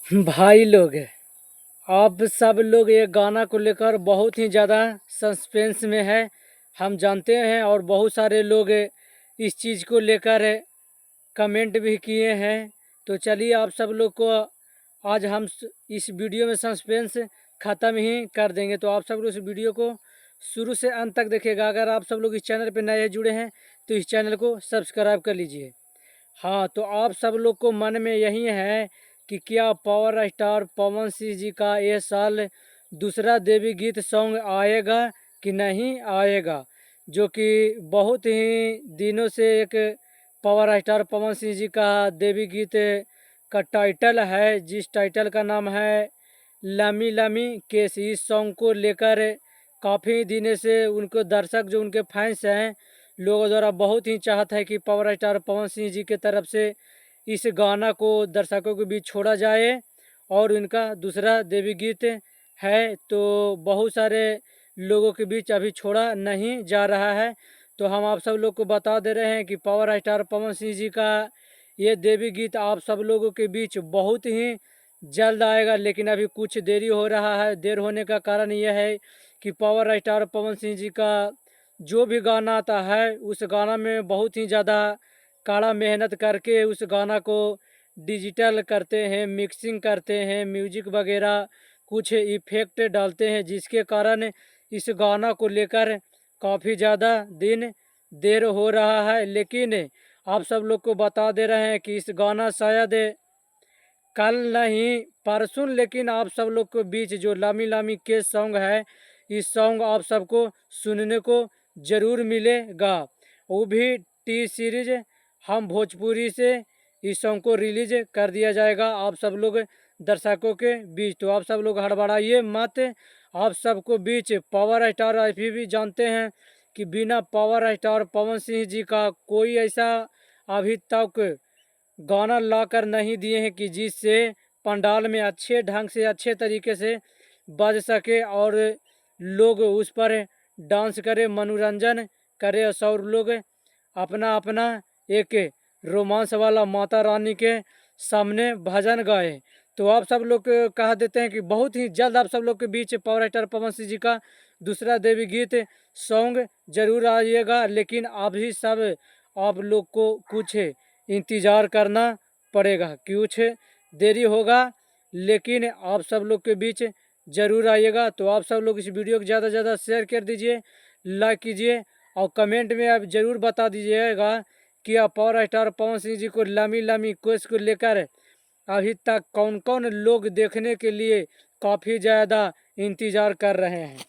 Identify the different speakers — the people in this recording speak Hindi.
Speaker 1: भाई लोग, आप सब लोग ये गाना को लेकर बहुत ही ज़्यादा सस्पेंस में है। हम जानते हैं और बहुत सारे लोग इस चीज़ को लेकर कमेंट भी किए हैं। तो चलिए आप सब लोग को आज हम इस वीडियो में सस्पेंस ख़त्म ही कर देंगे। तो आप सब लोग इस वीडियो को शुरू से अंत तक देखिएगा। अगर आप सब लोग इस चैनल पर नए जुड़े हैं तो इस चैनल को सब्सक्राइब कर लीजिए। हाँ, तो आप सब लोग को मन में यही है कि क्या पावर स्टार पवन सिंह जी का ये साल दूसरा देवी गीत सॉन्ग आएगा कि नहीं आएगा, जो कि बहुत ही दिनों से एक पावर स्टार पवन सिंह जी का देवी गीत का टाइटल है, जिस टाइटल का नाम है लामी लामी केस। इस सॉन्ग को लेकर काफ़ी दिनों से उनको दर्शक जो उनके फैंस हैं लोगों द्वारा बहुत ही चाहत है कि पावर स्टार पवन सिंह जी के तरफ से इस गाना को दर्शकों के बीच छोड़ा जाए और उनका दूसरा देवी गीत है तो बहुत सारे लोगों के बीच अभी छोड़ा नहीं जा रहा है। तो हम आप सब लोग को बता दे रहे हैं कि पावर स्टार पवन सिंह जी का ये देवी गीत आप सब लोगों के बीच बहुत ही जल्द आएगा, लेकिन अभी कुछ देरी हो रहा है। देर होने का कारण यह है कि पावर स्टार पवन सिंह जी का जो भी गाना आता है उस गाना में बहुत ही ज़्यादा कड़ा मेहनत करके उस गाना को डिजिटल करते हैं, मिक्सिंग करते हैं, म्यूजिक वगैरह कुछ इफ़ेक्ट डालते हैं, जिसके कारण इस गाना को लेकर काफ़ी ज़्यादा दिन देर हो रहा है। लेकिन आप सब लोग को बता दे रहे हैं कि इस गाना शायद कल नहीं परसों, लेकिन आप सब लोग के बीच जो लामी लामी के सॉन्ग है इस सॉन्ग आप सबको सुनने को ज़रूर मिलेगा। वो भी टी सीरीज हम भोजपुरी से इस सॉन्ग को रिलीज कर दिया जाएगा आप सब लोग दर्शकों के बीच। तो आप सब लोग हड़बड़ाइए मत। आप सबको बीच पावर स्टार अभी भी जानते हैं कि बिना पावर स्टार पवन सिंह जी का कोई ऐसा अभी तक गाना ला कर नहीं दिए हैं कि जिससे पंडाल में अच्छे ढंग से अच्छे तरीके से बज सके और लोग उस पर डांस करे, मनोरंजन करे और सब लोग अपना अपना एक रोमांस वाला माता रानी के सामने भजन गाए। तो आप सब लोग कह देते हैं कि बहुत ही जल्द आप सब लोग के बीच पावर स्टार पवन सिंह जी का दूसरा देवी गीत सॉन्ग जरूर आइएगा, लेकिन अभी सब आप लोग को कुछ इंतज़ार करना पड़ेगा, कुछ देरी होगा, लेकिन आप सब लोग के बीच ज़रूर आइएगा। तो आप सब लोग इस वीडियो को ज़्यादा से ज़्यादा शेयर कर दीजिए, लाइक कीजिए और कमेंट में आप ज़रूर बता दीजिएगा कि आप पावर स्टार पवन सिंह जी को लामी लामी कोस को लेकर अभी तक कौन कौन लोग देखने के लिए काफ़ी ज़्यादा इंतज़ार कर रहे हैं।